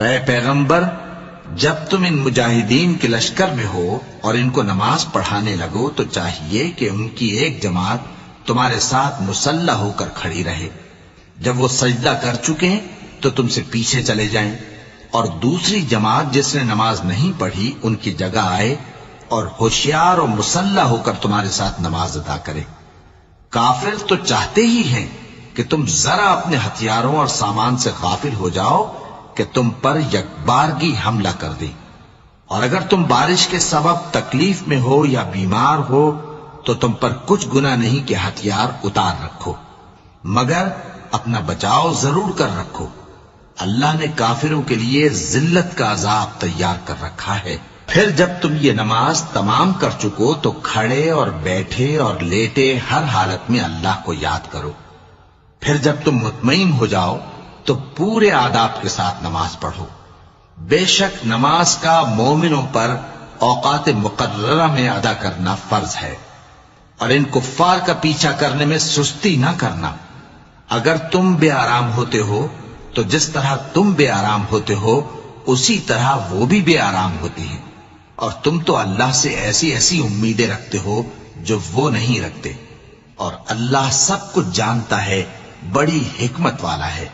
اے پیغمبر، جب تم ان مجاہدین کے لشکر میں ہو اور ان کو نماز پڑھانے لگو تو چاہیے کہ ان کی ایک جماعت تمہارے ساتھ مسلح ہو کر کھڑی رہے، جب وہ سجدہ کر چکیں تو تم سے پیچھے چلے جائیں، اور دوسری جماعت جس نے نماز نہیں پڑھی ان کی جگہ آئے اور ہوشیار اور مسلح ہو کر تمہارے ساتھ نماز ادا کرے۔ کافر تو چاہتے ہی ہیں کہ تم ذرا اپنے ہتھیاروں اور سامان سے غافل ہو جاؤ کہ تم پر یکبارگی حملہ کر دیں، اور اگر تم بارش کے سبب تکلیف میں ہو یا بیمار ہو تو تم پر کچھ گناہ نہیں کہ ہتھیار اتار رکھو، مگر اپنا بچاؤ ضرور کر رکھو۔ اللہ نے کافروں کے لیے ذلت کا عذاب تیار کر رکھا ہے۔ پھر جب تم یہ نماز تمام کر چکو تو کھڑے اور بیٹھے اور لیٹے ہر حالت میں اللہ کو یاد کرو۔ پھر جب تم مطمئن ہو جاؤ تو پورے آداب کے ساتھ نماز پڑھو۔ بے شک نماز کا مومنوں پر اوقات مقررہ میں ادا کرنا فرض ہے، اور ان کفار کا پیچھا کرنے میں سستی نہ کرنا۔ اگر تم بے آرام ہوتے ہو تو جس طرح تم بے آرام ہوتے ہو اسی طرح وہ بھی بے آرام ہوتی ہیں، اور تم تو اللہ سے ایسی ایسی امیدیں رکھتے ہو جو وہ نہیں رکھتے، اور اللہ سب کچھ جانتا ہے، بڑی حکمت والا ہے۔